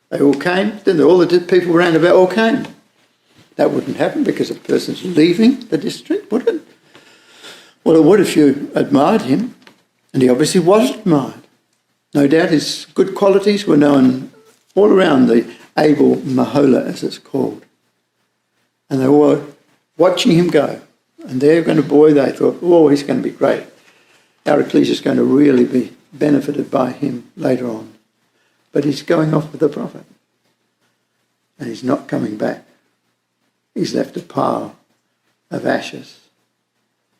they all came, then all the people round about all came. That wouldn't happen because a person's leaving the district, would it? Well, it would if you admired him, and he obviously was admired. No doubt his good qualities were known all around the Abel Mahola, as it's called. And they were watching him go. And they're going to, boy, they thought, oh, he's going to be great. Our ecclesia is going to really be benefited by him later on. But he's going off with the prophet. And he's not coming back. He's left a pile of ashes.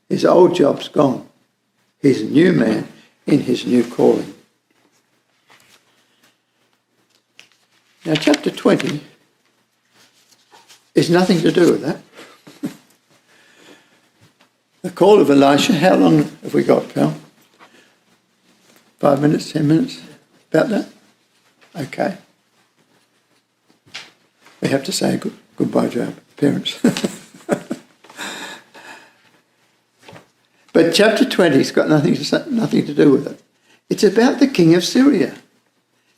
His old job's gone. He's a new man in his new calling. Now, chapter 20 is nothing to do with that. The call of Elisha, how long have we got, pal? 5 minutes, 10 minutes? About that? Okay. We have to say goodbye to our parents. But chapter 20's got nothing to do with it. It's about the king of Syria.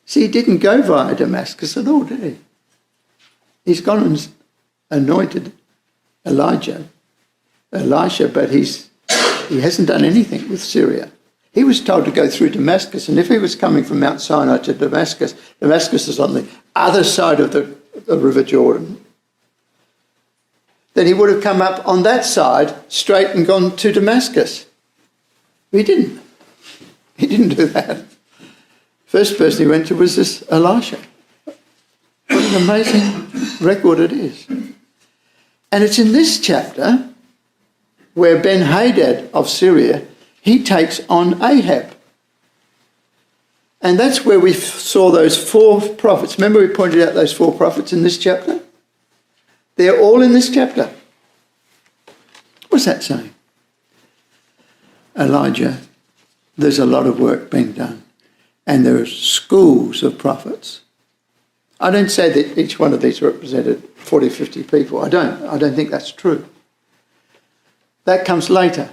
See, he didn't go via Damascus at all, did he? He's gone and anointed Elisha, but he hasn't done anything with Syria. He was told to go through Damascus, and if he was coming from Mount Sinai to Damascus, Damascus is on the other side of the River Jordan, then he would have come up on that side straight and gone to Damascus. But he didn't. He didn't do that. First person he went to was this Elisha. What an amazing record it is. And it's in this chapter where Ben-Hadad of Syria, he takes on Ahab. And that's where we saw those 4 prophets. Remember we pointed out those 4 prophets in this chapter? They're all in this chapter. What's that saying? Elijah, there's a lot of work being done. and there are schools of prophets. I don't say that each one of these represented 40, 50 people. I don't think that's true. That comes later.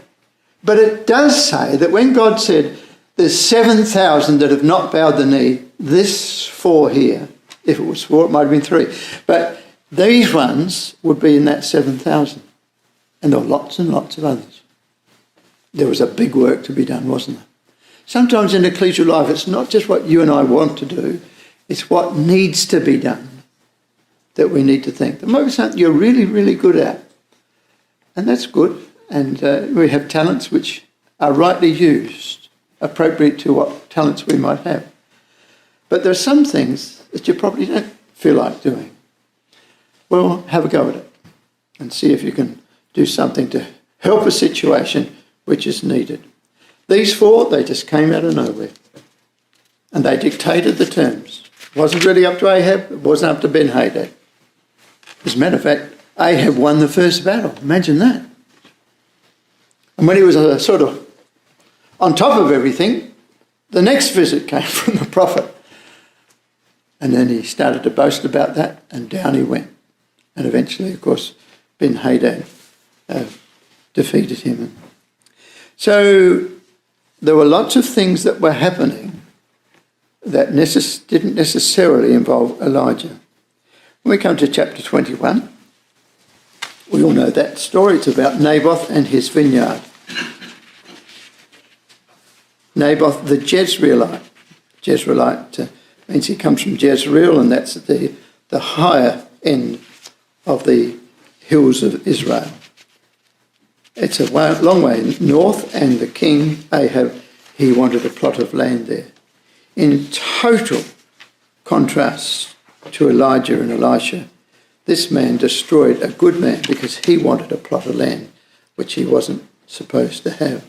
But it does say that when God said there's 7,000 that have not bowed the knee, this 4 here, if it was 4, it might have been 3. But these ones would be in that 7,000. And there were lots and lots of others. There was a big work to be done, wasn't there? Sometimes in ecclesial life, it's not just what you and I want to do, it's what needs to be done that we need to think. There might be something you're really, really good at. And that's good. And we have talents which are rightly used, appropriate to what talents we might have. But there are some things that you probably don't feel like doing. Well, have a go at it and see if you can do something to help a situation which is needed. These 4, they just came out of nowhere. And they dictated the terms. It wasn't really up to Ahab. It wasn't up to Ben-Hadad. As a matter of fact, Ahab won the first battle. Imagine that. And when he was sort of on top of everything, the next visit came from the prophet. And then he started to boast about that, and down he went. And eventually, of course, Ben-Hadad defeated him. So there were lots of things that were happening that didn't necessarily involve Elijah. When we come to chapter 21, we all know that story. It's about Naboth and his vineyard. Naboth the Jezreelite. Jezreelite means he comes from Jezreel, and that's at the higher end of the hills of Israel. It's a long way north, and the king Ahab, he wanted a plot of land there. In total contrast to Elijah and Elisha, this man destroyed a good man because he wanted a plot of land which he wasn't supposed to have.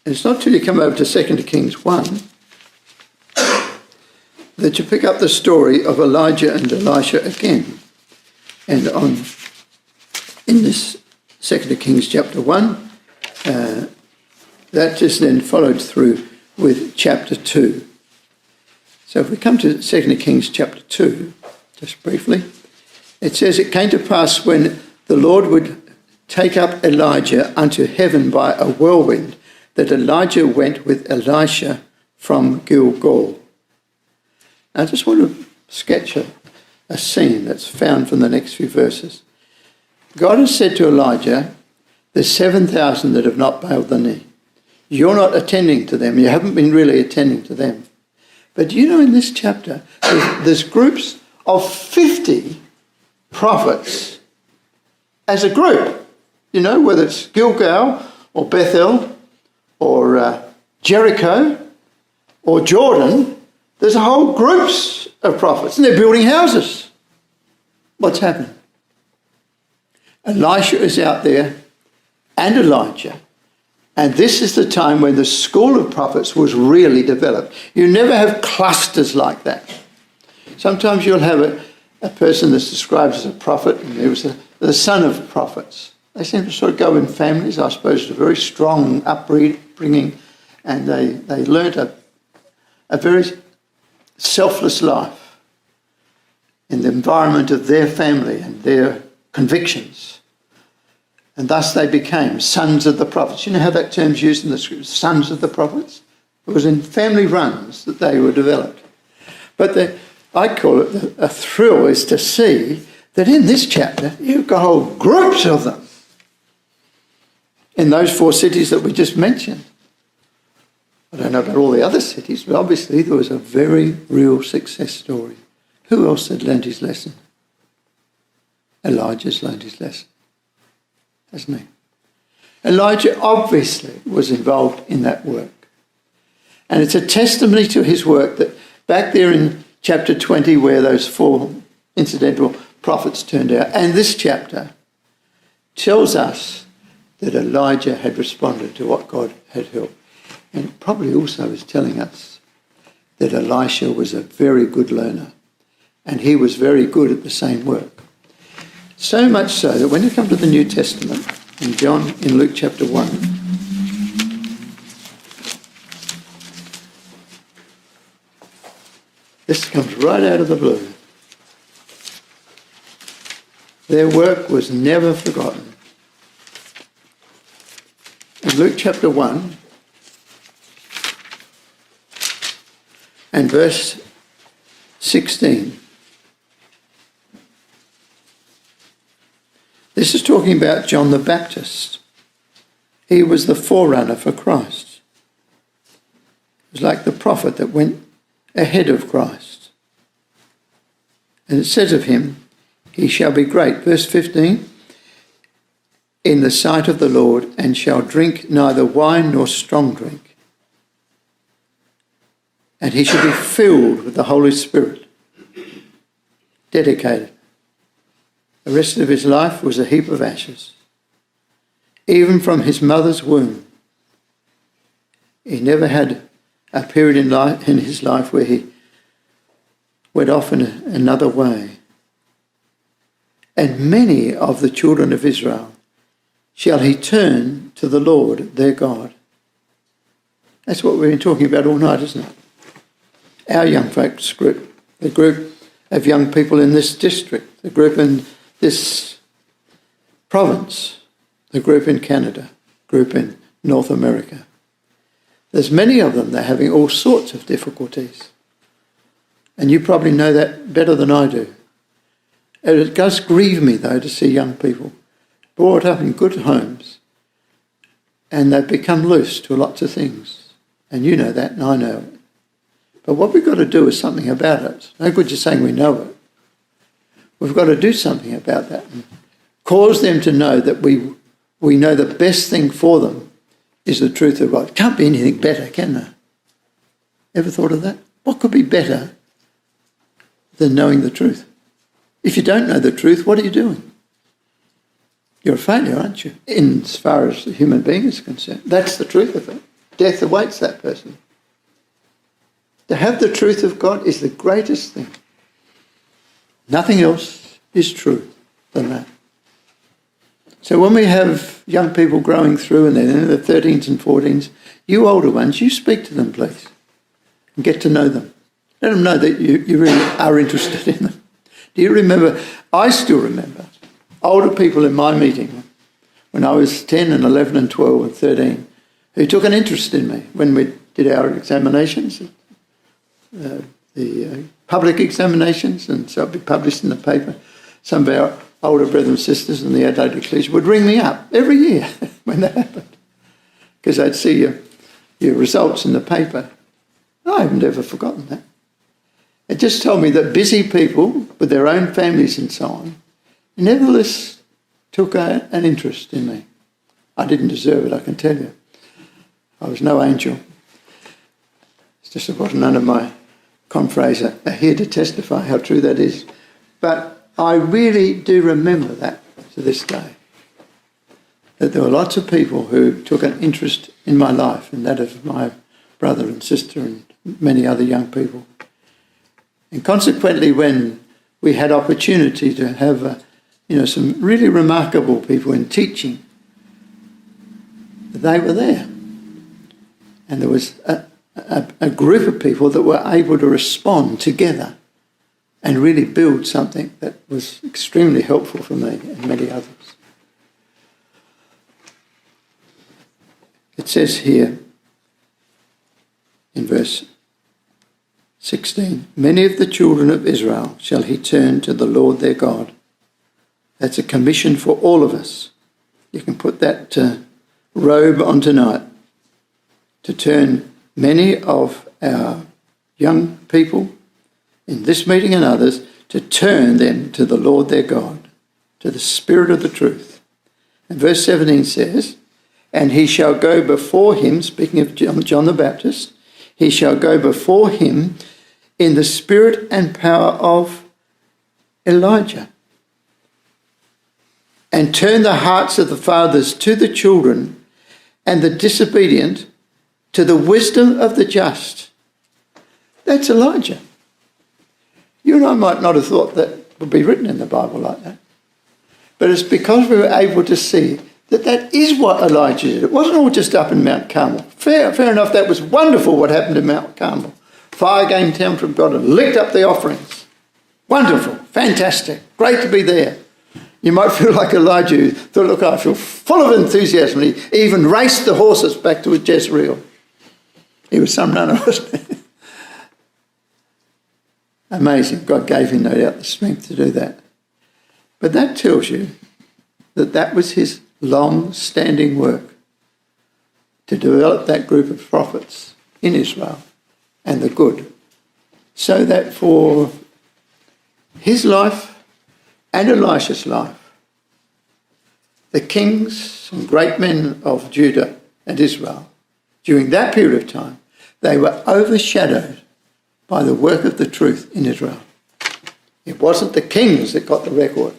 And it's not till you come over to 2 Kings 1 that you pick up the story of Elijah and Elisha again. And in this 2 Kings chapter 1, that is then followed through with chapter 2. So if we come to 2 Kings chapter 2, just briefly, it says, "It came to pass when the Lord would take up Elijah unto heaven by a whirlwind, that Elijah went with Elisha from Gilgal." I just want to sketch a scene that's found from the next few verses. God has said to Elijah, there's 7,000 that have not bowed the knee. You're not attending to them. You haven't been really attending to them. But you know, in this chapter, there's groups of 50 prophets as a group. You know, whether it's Gilgal or Bethel or Jericho or Jordan, there's a whole groups of prophets, and they're building houses. What's happened? Elisha is out there, and Elijah. And this is the time when the school of prophets was really developed. You never have clusters like that. Sometimes you'll have a person that's described as a prophet, and he was the son of prophets. They seem to sort of go in families, I suppose, a very strong upbringing, and they learnt a very selfless life in the environment of their family and their convictions. And thus they became sons of the prophets. You know how that term's used in the scriptures, sons of the prophets? It was in family runs that they were developed. But I call it a thrill is to see that in this chapter you've got whole groups of them in those 4 cities that we just mentioned. I don't know about all the other cities, but obviously there was a very real success story. Who else had learned his lesson? Elijah's learned his lesson, hasn't he? Elijah obviously was involved in that work. And it's a testimony to his work that back there in chapter 20, where those 4 incidental prophets turned out, and this chapter tells us that Elijah had responded to what God had helped. And it probably also is telling us that Elisha was a very good learner, and he was very good at the same work. So much so that when you come to the New Testament, in Luke chapter 1, This comes right out of the blue. Their work was never forgotten. In Luke chapter 1 and verse 16, this is talking about John the Baptist. He was the forerunner for Christ. It was like the prophet that went ahead of Christ. And it says of him, he shall be great. Verse 15, in the sight of the Lord, and shall drink neither wine nor strong drink. And he shall be filled with the Holy Spirit. Dedicated. The rest of his life was a heap of ashes. Even from his mother's womb, he never had a period in his life where he went off in another way. And many of the children of Israel shall he turn to the Lord their God. That's what we've been talking about all night, isn't it? Our young folks group, the group of young people in this district, the group in this province, the group in Canada, group in North America. There's many of them that are having all sorts of difficulties. And you probably know that better than I do. It does grieve me, though, to see young people brought up in good homes and they've become loose to lots of things. And you know that and I know it. But what we've got to do is something about it. No good just saying we know it. We've got to do something about that and cause them to know that we know the best thing for them is the truth of God. It can't be anything better, can there? Ever thought of that? What could be better than knowing the truth? If you don't know the truth, what are you doing? You're a failure, aren't you? In as far as the human being is concerned. That's the truth of it. Death awaits that person. To have the truth of God is the greatest thing. Nothing else is true than that. So when we have young people growing through and they're in their 13s and 14s, you older ones, you speak to them, please, and get to know them. Let them know that you really are interested in them. Do you remember, I still remember, older people in my meeting when I was 10 and 11 and 12 and 13 who took an interest in me when we did our examinations, the public examinations, and so it'd be published in the paper. Some of our older brothers and sisters in the Adelaide Ecclesia would ring me up every year when that happened because they'd see your results in the paper. I haven't ever forgotten that. It just told me that busy people with their own families and so on nevertheless took an interest in me. I didn't deserve it, I can tell you. I was no angel. It's just it wasn't none of my confreres are here to testify how true that is. But I really do remember that to this day, that there were lots of people who took an interest in my life and that of my brother and sister and many other young people. And consequently, when we had opportunity to have, some really remarkable people in teaching, they were there. And there was a group of people that were able to respond together and really build something that was extremely helpful for me and many others. It says here in verse 16, many of the children of Israel shall he turn to the Lord their God. That's a commission for all of us. You can put that robe on tonight to turn many of our young people in this meeting and others to turn them to the Lord their God, to the Spirit of the truth. And verse 17 says, and he shall go before him, speaking of John the Baptist, he shall go before him in the spirit and power of Elijah, and turn the hearts of the fathers to the children and the disobedient to the wisdom of the just. That's Elijah. You and I might not have thought that would be written in the Bible like that. But it's because we were able to see that is what Elijah did. It wasn't all just up in Mount Carmel. Fair enough, that was wonderful what happened in Mount Carmel. fire came down from God and licked up the offerings. Wonderful, fantastic, great to be there. You might feel like Elijah, who thought, look, I feel full of enthusiasm. He even raced the horses back to Jezreel. He was some runner, wasn't he? Amazing. God gave him, no doubt, the strength to do that. But that tells you that that was his long-standing work, to develop that group of prophets in Israel and the good, so that for his life and Elisha's life, the kings and great men of Judah and Israel, during that period of time, they were overshadowed by the work of the truth in Israel. It wasn't the kings that got the record.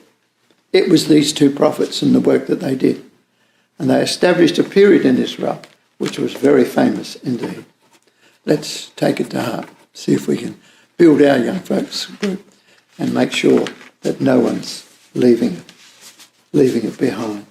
It was these two prophets and the work that they did. And they established a period in Israel which was very famous indeed. Let's take it to heart, see if we can build our young folks group and make sure that no one's leaving it behind.